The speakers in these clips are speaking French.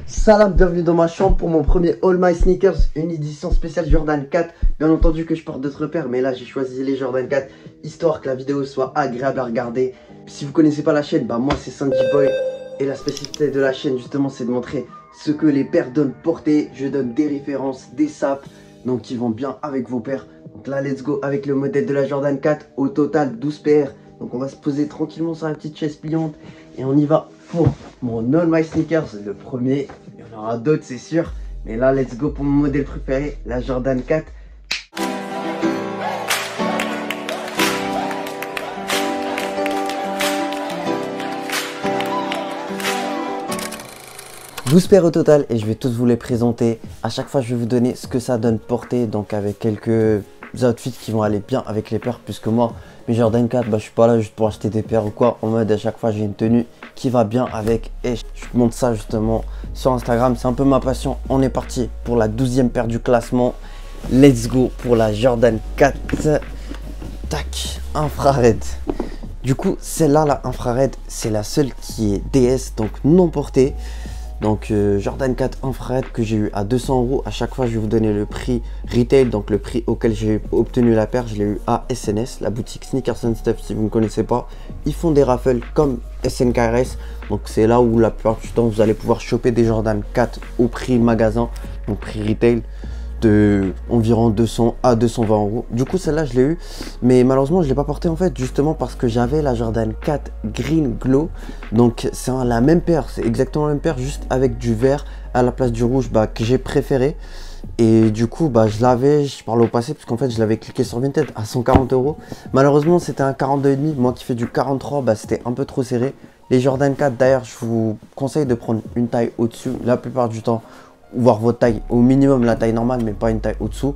Salam, bienvenue dans ma chambre pour mon premier All My Sneakers, une édition spéciale Jordan 4. Bien entendu que je porte d'autres paires, mais là j'ai choisi les Jordan 4, histoire que la vidéo soit agréable à regarder. Si vous connaissez pas la chaîne, bah moi c'est Sandy Boy. Et la spécificité de la chaîne justement c'est de montrer ce que les paires donnent porter. Je donne des références, des sapes, donc qui vont bien avec vos paires. Donc là let's go avec le modèle de la Jordan 4, au total 12 paires. Donc on va se poser tranquillement sur la petite chaise pliante et on y va pour mon All My Sneakers, le premier. Il y en aura d'autres c'est sûr, mais là let's go pour mon modèle préféré, la Jordan 4. Douze paires au total et je vais tous vous les présenter. À chaque fois je vais vous donner ce que ça donne porter, donc avec quelques outfits qui vont aller bien avec les paires, puisque moi mes Jordan 4, je suis pas là juste pour acheter des paires ou quoi, en mode à chaque fois j'ai une tenue qui va bien avec, et je vous montre ça justement sur Instagram, c'est un peu ma passion. On est parti pour la 12e paire du classement, let's go pour la Jordan 4, tac, infrared. Du coup celle-là, la infrared, c'est la seule qui est DS, donc non portée. Donc Jordan 4 infrared que j'ai eu à 200 €. À chaque fois je vais vous donner le prix retail, donc le prix auquel j'ai obtenu la paire. Je l'ai eu à SNS, la boutique Sneakers and Stuff. Si vous ne connaissez pas, ils font des raffles comme SNKRS. Donc c'est là où la plupart du temps vous allez pouvoir choper des Jordan 4 au prix magasin, donc prix retail de environ 200 à 220 €. Du coup celle-là je l'ai eu, mais malheureusement je l'ai pas portée en fait, justement parce que j'avais la Jordan 4 Green Glow. Donc c'est la même paire, c'est exactement la même paire, juste avec du vert à la place du rouge, que j'ai préféré. Et du coup je l'avais, je parle au passé parce qu'en fait je l'avais cliqué sur Vinted à 140 €. Malheureusement c'était un 42,5, moi qui fais du 43, c'était un peu trop serré. Les Jordan 4 d'ailleurs je vous conseille de prendre une taille au-dessus la plupart du temps, voir votre taille, au minimum la taille normale, mais pas une taille au-dessous.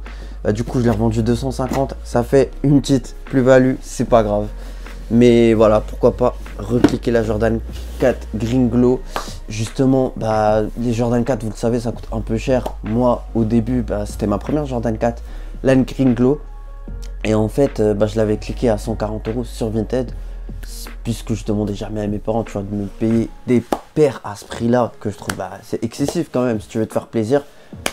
Du coup je l'ai revendu 250, ça fait une petite plus-value, c'est pas grave. Mais voilà, pourquoi pas recliquer la Jordan 4 Green Glow. Justement, les Jordan 4, vous le savez, ça coûte un peu cher. Moi, au début, c'était ma première Jordan 4, la Green Glow. Et en fait, je l'avais cliqué à 140 € sur Vinted, puisque je demandais jamais à mes parents, tu vois, de me payer des paires à ce prix-là, que je trouve c'est excessif quand même. Si tu veux te faire plaisir,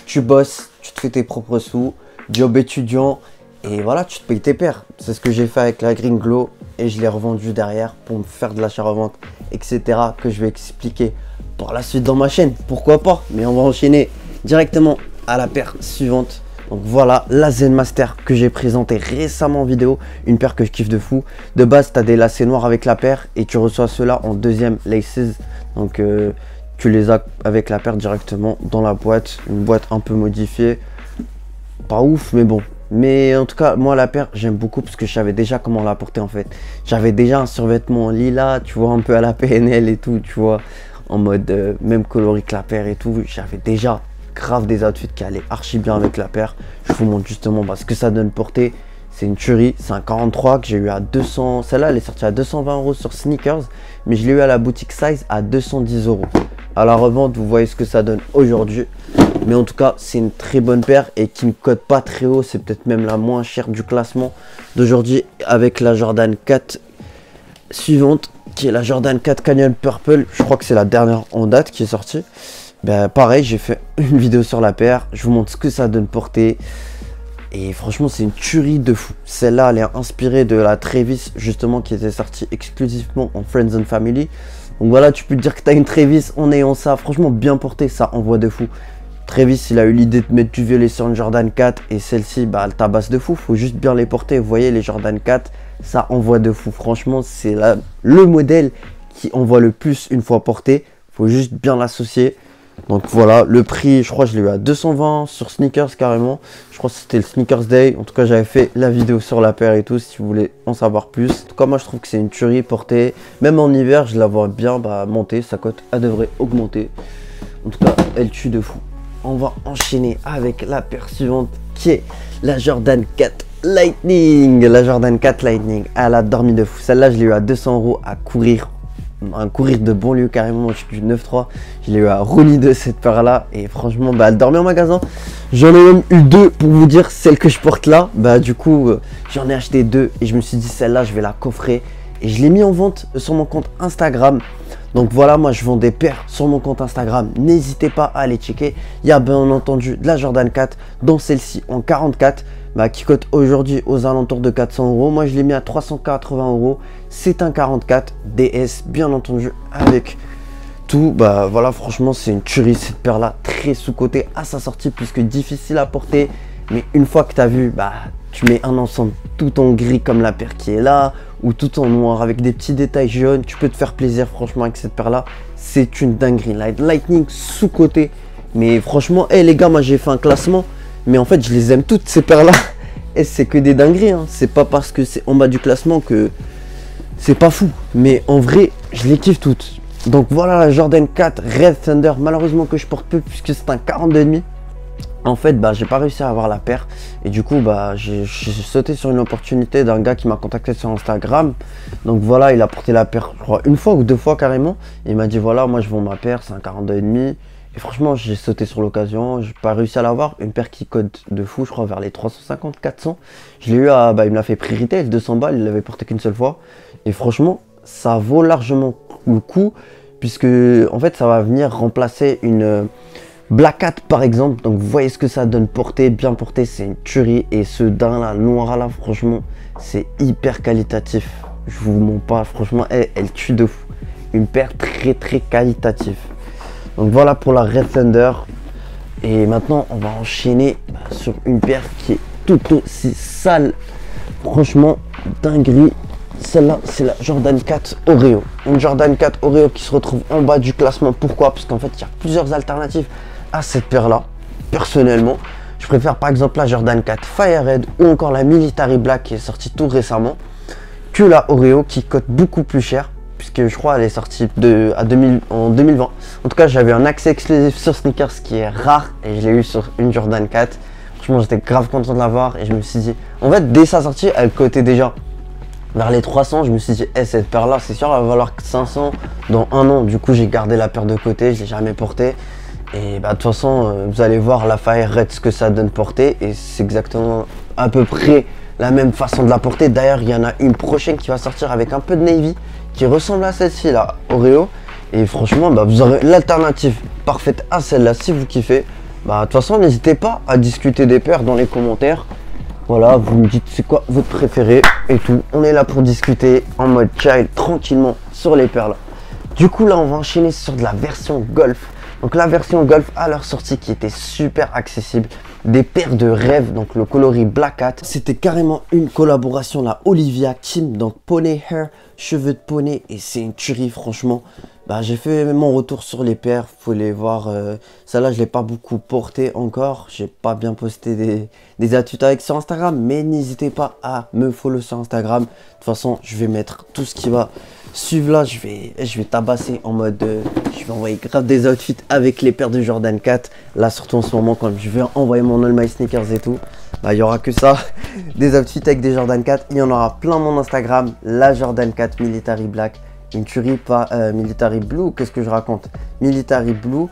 tu bosses, tu te fais tes propres sous, job étudiant, et voilà, tu te payes tes paires. C'est ce que j'ai fait avec la Green Glow et je l'ai revendu derrière pour me faire de l'achat-revente, etc. que je vais expliquer par la suite dans ma chaîne, pourquoi pas. Mais on va enchaîner directement à la paire suivante. Donc voilà la Zen Master que j'ai présenté récemment en vidéo, une paire que je kiffe de fou. De base tu as des lacets noirs avec la paire et tu reçois cela en deuxième laces. Donc tu les as avec la paire directement dans la boîte, une boîte un peu modifiée, pas ouf mais bon. Mais en tout cas moi la paire j'aime beaucoup parce que je savais déjà comment la porter en fait. J'avais déjà un survêtement lilas, tu vois, un peu à la PNL et tout, tu vois, en mode même coloris que la paire et tout. J'avais déjà grave des outfits qui allaient archi bien avec la paire. Je vous montre justement ce que ça donne porter. C'est une tuerie, c'est un 43 que j'ai eu à 200. Celle-là elle est sortie à 220 € sur Sneakers, mais je l'ai eu à la boutique Size à 210 €. À la revente vous voyez ce que ça donne aujourd'hui. Mais en tout cas c'est une très bonne paire et qui ne cote pas très haut. C'est peut-être même la moins chère du classement d'aujourd'hui, avec la Jordan 4 suivante qui est la Jordan 4 Canyon Purple. Je crois que c'est la dernière en date qui est sortie. Pareil, j'ai fait une vidéo sur la paire, je vous montre ce que ça donne porter. Et franchement c'est une tuerie de fou. Celle-là elle est inspirée de la Travis justement, qui était sortie exclusivement en Friends and Family. Donc voilà, tu peux te dire que tu as une Travis en ayant ça. Franchement bien porté, ça envoie de fou. Travis il a eu l'idée de mettre du violet sur une Jordan 4 et celle-ci elle tabasse de fou. Faut juste bien les porter. Vous voyez les Jordan 4, ça envoie de fou. Franchement c'est le modèle qui envoie le plus une fois porté. Faut juste bien l'associer. Donc voilà, le prix, je crois que je l'ai eu à 220 sur Sneakers carrément. Je crois que c'était le Sneakers Day. En tout cas, j'avais fait la vidéo sur la paire et tout, si vous voulez en savoir plus. En tout cas, moi, je trouve que c'est une tuerie portée. Même en hiver, je la vois bien monter. Sa cote, elle devrait augmenter. En tout cas, elle tue de fou. On va enchaîner avec la paire suivante, qui est la Jordan 4 Lightning. La Jordan 4 Lightning, elle a dormi de fou. Celle-là, je l'ai eu à 200 € à courir. Un courir de banlieue carrément, je suis du 9-3, je l'ai eu à Ronnie de cette paire là et franchement elle dormait en magasin. J'en ai même eu deux pour vous dire, celle que je porte là, du coup j'en ai acheté deux et je me suis dit celle-là je vais la coffrer et je l'ai mis en vente sur mon compte Instagram. Donc voilà, moi je vends des paires sur mon compte Instagram, n'hésitez pas à aller checker. Il y a bien entendu de la Jordan 4, dont celle-ci en 44, qui cote aujourd'hui aux alentours de 400 euros. Moi je l'ai mis à 380 euros. C'est un 44 DS, bien entendu, avec tout. Voilà, franchement c'est une tuerie cette paire là, très sous-cotée à sa sortie puisque difficile à porter. Mais une fois que tu as vu, tu mets un ensemble tout en gris comme la paire qui est là, ou tout en noir avec des petits détails jaunes. Tu peux te faire plaisir franchement avec cette paire là. C'est une dinguerie. Lightning sous-côté. Mais franchement, les gars, moi j'ai fait un classement. Mais en fait, je les aime toutes ces paires là. Et c'est que des dingueries. Hein. C'est pas parce que c'est en bas du classement que c'est pas fou. Mais en vrai, je les kiffe toutes. Donc voilà la Jordan 4 Red Thunder. Malheureusement que je porte peu puisque c'est un 42,5. En fait, j'ai pas réussi à avoir la paire et du coup, j'ai sauté sur une opportunité d'un gars qui m'a contacté sur Instagram. Donc voilà, il a porté la paire, je crois, une fois ou deux fois carrément. Et il m'a dit voilà, moi je vends ma paire, c'est un 42,5. Et franchement, j'ai sauté sur l'occasion, j'ai pas réussi à l'avoir. Une paire qui cote de fou, je crois, vers les 350, 400. Je l'ai eu à, il me l'a fait prix retail, 200 balles, il l'avait porté qu'une seule fois. Et franchement, ça vaut largement le coup puisque en fait, ça va venir remplacer une Black Hat par exemple. Donc vous voyez ce que ça donne porté, bien porté, c'est une tuerie. Et ce daim là, noir là, franchement c'est hyper qualitatif. Je vous mens pas, franchement elle tue de fou. Une paire très qualitative. Donc voilà pour la Red Thunder. Et maintenant on va enchaîner sur une paire qui est tout aussi sale. Franchement dinguerie. Celle-là, c'est la Jordan 4 Oreo. Une Jordan 4 Oreo qui se retrouve en bas du classement. Pourquoi? Parce qu'en fait, il y a plusieurs alternatives à cette paire-là. Personnellement, je préfère par exemple la Jordan 4 Fire Red ou encore la Military Black qui est sortie tout récemment que la Oreo qui coûte beaucoup plus cher. Puisque je crois elle est sortie en 2020. En tout cas, j'avais un accès exclusif sur Sneakers qui est rare et je l'ai eu sur une Jordan 4. Franchement, j'étais grave content de l'avoir et je me suis dit, en fait, dès sa sortie, elle cotait déjà vers les 300. Je me suis dit, cette paire là c'est sûr elle va valoir 500 dans un an. Du coup j'ai gardé la paire de côté, je l'ai jamais portée. Et de toute façon vous allez voir la Fire Red ce que ça donne porter. Et c'est exactement à peu près la même façon de la porter. D'ailleurs il y en a une prochaine qui va sortir avec un peu de navy qui ressemble à celle-ci là, Oreo. Et franchement vous aurez l'alternative parfaite à celle-là si vous kiffez. De toute façon n'hésitez pas à discuter des paires dans les commentaires. Voilà, vous me dites c'est quoi votre préféré et tout. On est là pour discuter en mode child tranquillement sur les paires là. Du coup là on va enchaîner sur de la version Golf. Donc la version Golf à leur sortie qui était super accessible. Des paires de rêve, donc le coloris Black Hat. C'était carrément une collaboration la Olivia Kim, donc poney hair, cheveux de poney. Et c'est une tuerie franchement. J'ai fait mon retour sur les paires, faut les voir. Celle-là, je ne l'ai pas beaucoup portée encore. J'ai pas bien posté des attitudes avec sur Instagram. Mais n'hésitez pas à me follow sur Instagram. De toute façon, je vais mettre tout ce qui va suivre là. Je vais tabasser en mode... je vais envoyer grave des outfits avec les paires de Jordan 4. Là, surtout en ce moment, quand je vais envoyer mon All My Sneakers et tout. Il n'y aura que ça. Des outfits avec des Jordan 4. Il y en aura plein mon Instagram. La Jordan 4 Military Black. Une tuerie, pas Military Blue, qu'est-ce que je raconte? Military Blue,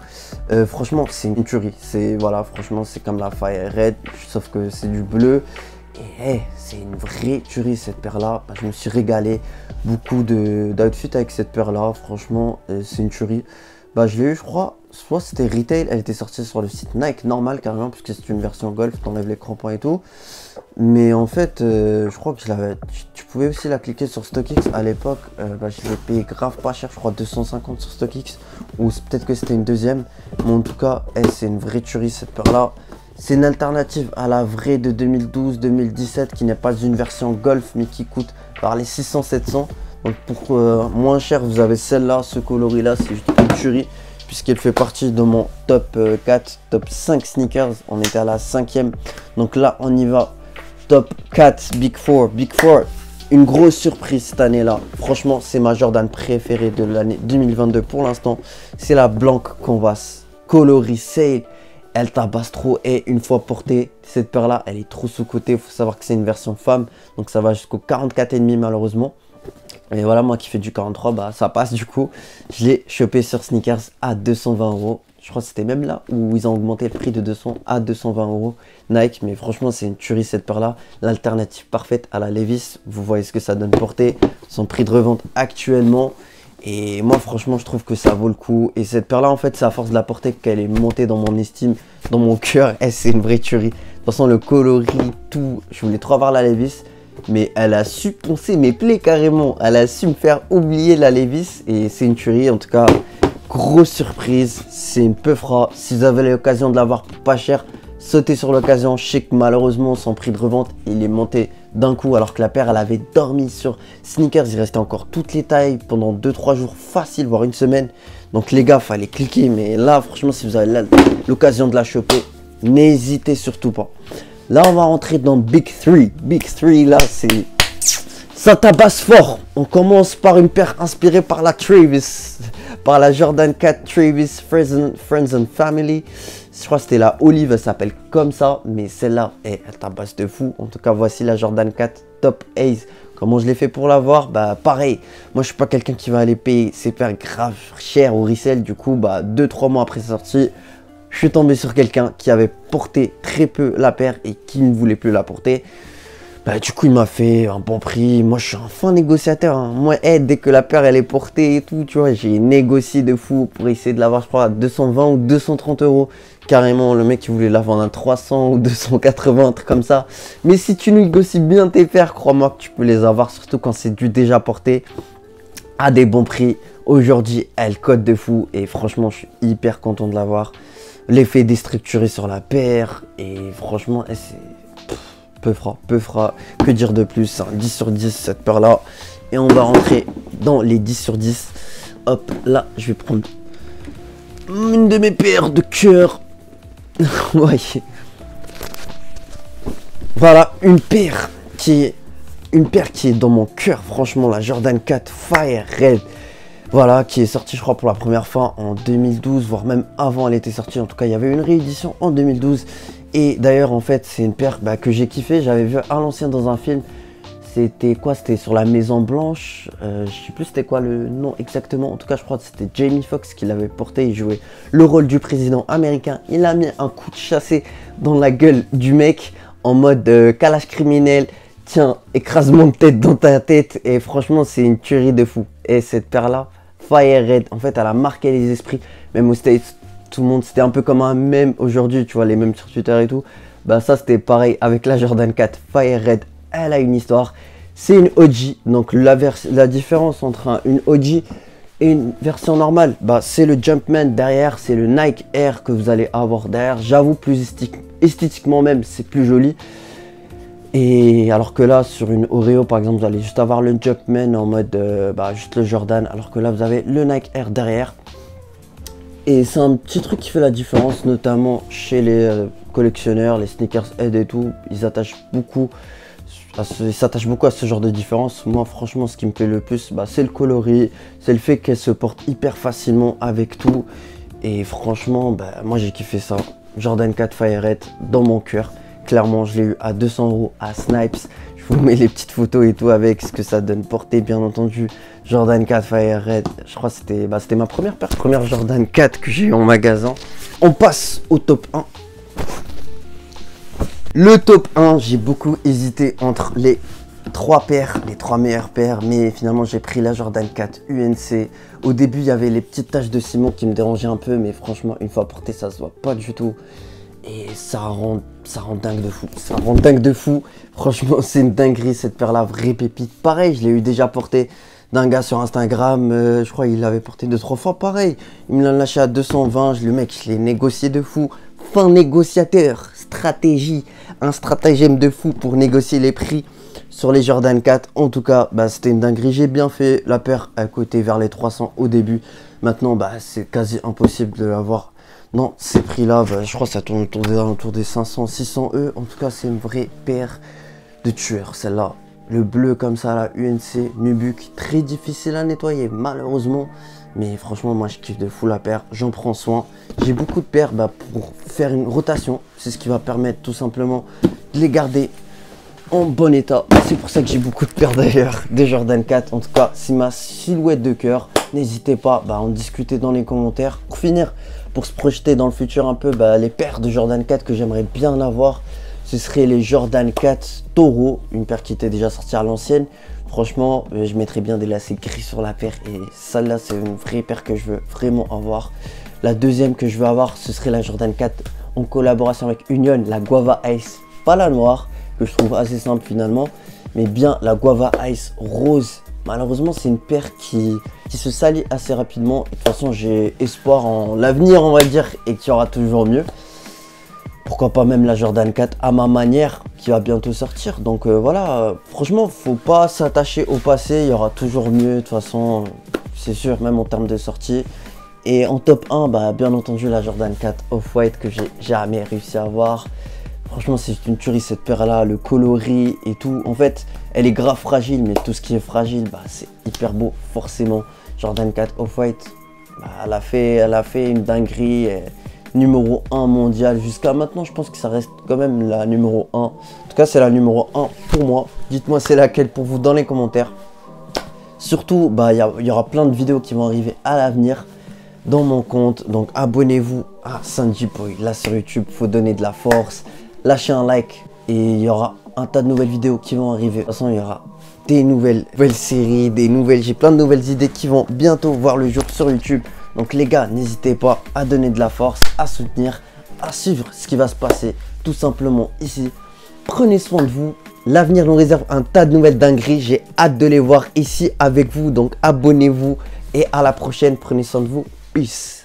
franchement c'est une tuerie, voilà, franchement c'est comme la Fire Red, sauf que c'est du bleu. Et c'est une vraie tuerie cette paire là, je me suis régalé, beaucoup d'outfits avec cette paire là, franchement c'est une tuerie. Je l'ai eu je crois, soit c'était retail, elle était sortie sur le site Nike normal carrément, puisque c'est une version Golf, t'enlèves les crampons et tout. Mais en fait, je crois que tu pouvais aussi la cliquer sur StockX à l'époque. Je l'ai payé grave pas cher, je crois 250 sur StockX. Ou peut-être que c'était une deuxième. Mais en tout cas, c'est une vraie tuerie cette paire-là. C'est une alternative à la vraie de 2012-2017 qui n'est pas une version Golf mais qui coûte par les 600-700. Donc pour moins cher, vous avez celle-là, ce coloris-là, c'est juste une tuerie. Puisqu'elle fait partie de mon top 4, top 5 sneakers. On était à la 5e. Donc là, on y va. Top 4, Big 4. Big 4, une grosse surprise cette année-là. Franchement, c'est ma Jordan préférée de l'année 2022 pour l'instant. C'est la Blanc Canvas coloris Sail. Elle tabasse trop et une fois portée, cette paire-là, elle est trop sous-cotée. Il faut savoir que c'est une version femme. Donc ça va jusqu'au 44,5 malheureusement. Et voilà, moi qui fais du 43, ça passe du coup. Je l'ai chopé sur Sneakers à 220 €. Je crois que c'était même là où ils ont augmenté le prix de 200 à 220 € Nike. Mais franchement, c'est une tuerie cette paire-là. L'alternative parfaite à la Levi's. Vous voyez ce que ça donne porter. Son prix de revente actuellement Et moi, franchement, je trouve que ça vaut le coup. Et cette paire-là, en fait, c'est à force de la porter qu'elle est montée dans mon estime, dans mon cœur. Et c'est une vraie tuerie. De toute façon, le coloris, tout. Je voulais trop avoir la Levi's. Mais elle a su poncer mes plaies carrément. Elle a su me faire oublier la Levi's. Et c'est une tuerie. En tout cas, grosse surprise. C'est une peu froid. Si vous avez l'occasion de l'avoir pour pas cher, sautez sur l'occasion. Je sais que malheureusement, son prix de revente, il est monté d'un coup, alors que la paire, elle avait dormi sur Sneakers. Il restait encore toutes les tailles pendant 2-3 jours facile, voire une semaine. Donc les gars, fallait cliquer. Mais là, franchement, si vous avez l'occasion de la choper, n'hésitez surtout pas. Là, on va rentrer dans Big 3. Big 3, là, c'est... ça tabasse fort. On commence par une paire inspirée par la Travis. Par la Jordan 4 Travis Friends and Family. Je crois que c'était la Olive, elle s'appelle comme ça. Mais celle-là, elle tabasse de fou. En tout cas, voici la Jordan 4 Top Ace. Comment je l'ai fait pour l'avoir? Bah pareil. Moi, je suis pas quelqu'un qui va aller payer ses paires grave cher au resell. Du coup, bah 2-3 mois après sa sortie, je suis tombé sur quelqu'un qui avait porté très peu la paire et qui ne voulait plus la porter. Bah, du coup, il m'a fait un bon prix. Moi, je suis un fin négociateur. Hein. Moi, dès que la paire, elle est portée et tout, tu vois, j'ai négocié de fou pour essayer de l'avoir, je crois, à 220 ou 230 euros. Carrément, le mec, il voulait la vendre à 300 ou 280, un truc comme ça. Mais si tu négocies bien tes paires, crois-moi que tu peux les avoir, surtout quand c'est du déjà porté, à des bons prix. Aujourd'hui, elle cote de fou et franchement, je suis hyper content de l'avoir. L'effet déstructuré sur la paire et franchement, c'est... peu fera, que dire de plus, un 10 sur 10 cette paire là. Et on va rentrer dans les 10 sur 10. Hop, là, je vais prendre une de mes paires de cœur. Ouais. Voilà, une paire qui est dans mon cœur, franchement, la Jordan 4 Fire Red. Voilà, qui est sortie, je crois, pour la première fois en 2012, voire même avant elle était sortie. En tout cas, il y avait une réédition en 2012. Et d'ailleurs, en fait, c'est une paire que j'ai kiffé. J'avais vu à l'ancien dans un film. C'était quoi? C'était sur la Maison Blanche. Je sais plus c'était quoi le nom exactement. En tout cas, je crois que c'était Jamie Foxx qui l'avait porté. Il jouait le rôle du président américain. Il a mis un coup de chassé dans la gueule du mec en mode calage criminel. Tiens, écrasement de tête dans ta tête. Et franchement, c'est une tuerie de fou. Et cette paire-là, Fire Red, en fait, elle a marqué les esprits. Même aux States, tout le monde, c'était un peu comme un mème aujourd'hui, tu vois, les mèmes sur Twitter et tout. Bah ça, c'était pareil avec la Jordan 4 Fire Red. Elle a une histoire. C'est une OG. Donc la différence entre une OG et une version normale, bah c'est le Jumpman derrière, c'est le Nike Air que vous allez avoir derrière. J'avoue, plus esthétiquement même, c'est plus joli. Et alors que là, sur une Oreo par exemple, vous allez juste avoir le Jumpman en mode juste le Jordan. Alors que là, vous avez le Nike Air derrière. Et c'est un petit truc qui fait la différence, notamment chez les collectionneurs, les sneakerheads et tout. Ils s'attachent beaucoup à ce genre de différence. Moi, franchement, ce qui me plaît le plus, c'est le coloris. C'est le fait qu'elle se porte hyper facilement avec tout. Et franchement, moi, j'ai kiffé ça. Jordan 4 Fire Red dans mon cœur. Clairement, je l'ai eu à 200 € à Snipes. Je vous mets les petites photos et tout avec ce que ça donne porter, bien entendu. Jordan 4 Fire Red. Je crois que c'était ma première Jordan 4 que j'ai eu en magasin. On passe au top 1. Le top 1, j'ai beaucoup hésité entre les 3 paires, les 3 meilleures paires. Mais finalement, j'ai pris la Jordan 4 UNC. Au début, il y avait les petites taches de ciment qui me dérangeaient un peu. Mais franchement, une fois portée, ça se voit pas du tout. Et ça rend dingue de fou. Ça rend dingue de fou. Franchement, c'est une dinguerie cette paire-là, vraie pépite. Pareil, je l'ai eu déjà porté d'un gars sur Instagram. Je crois qu'il l'avait porté 2-3 fois. Pareil, il me l'a lâché à 220. Le mec, je l'ai négocié de fou. Fin négociateur, stratégie. Un stratagème de fou pour négocier les prix sur les Jordan 4. En tout cas, c'était une dinguerie. J'ai bien fait. La paire a coûté vers les 300 au début. Maintenant, c'est quasi impossible de l'avoir. Non, ces prix-là, je crois que ça tourne autour des 500, 600 €. En tout cas, c'est une vraie paire de tueurs, celle-là. Le bleu comme ça, la UNC Nubuck, très difficile à nettoyer, malheureusement. Mais franchement, moi, je kiffe de fou la paire. J'en prends soin. J'ai beaucoup de paires pour faire une rotation. C'est ce qui va permettre tout simplement de les garder en bon état. C'est pour ça que j'ai beaucoup de paires d'ailleurs, des Jordan 4. En tout cas, c'est ma silhouette de cœur. N'hésitez pas à en discuter dans les commentaires. Pour finir, pour se projeter dans le futur un peu, les paires de Jordan 4 que j'aimerais bien avoir, ce serait les Jordan 4 Taureau, une paire qui était déjà sortie à l'ancienne. Franchement, je mettrais bien des lacets gris sur la paire. Et celle-là, c'est une vraie paire que je veux vraiment avoir. La deuxième que je veux avoir, ce serait la Jordan 4 en collaboration avec Union, la Guava Ice, pas la noire, que je trouve assez simple finalement, mais bien la Guava Ice rose. Malheureusement, c'est une paire qui se salit assez rapidement. Et de toute façon, j'ai espoir en l'avenir, on va dire, et qu'il y aura toujours mieux. Pourquoi pas même la Jordan 4 à ma manière, qui va bientôt sortir. Donc voilà, franchement, faut pas s'attacher au passé, il y aura toujours mieux. De toute façon, c'est sûr, même en termes de sortie. Et en top 1, bah, bien entendu, la Jordan 4 Off-White que j'ai jamais réussi à avoir. Franchement, c'est une tuerie cette paire-là, le coloris et tout. En fait, elle est grave fragile, mais tout ce qui est fragile, bah, c'est hyper beau, forcément. Jordan 4 Off-White, bah, elle a fait une dinguerie. Numéro 1 mondial. Jusqu'à maintenant, je pense que ça reste quand même la numéro 1. En tout cas, c'est la numéro 1 pour moi. Dites-moi c'est laquelle pour vous dans les commentaires. Surtout, bah, il y aura plein de vidéos qui vont arriver à l'avenir dans mon compte. Donc abonnez-vous à Sanji Boy là sur YouTube, faut donner de la force, lâchez un like et il y aura un tas de nouvelles vidéos qui vont arriver. De toute façon, il y aura des nouvelles séries, j'ai plein de nouvelles idées qui vont bientôt voir le jour sur YouTube. Donc les gars, n'hésitez pas à donner de la force, à soutenir, à suivre ce qui va se passer tout simplement ici. Prenez soin de vous, l'avenir nous réserve un tas de nouvelles dingueries, j'ai hâte de les voir ici avec vous. Donc abonnez-vous et à la prochaine, prenez soin de vous. Peace.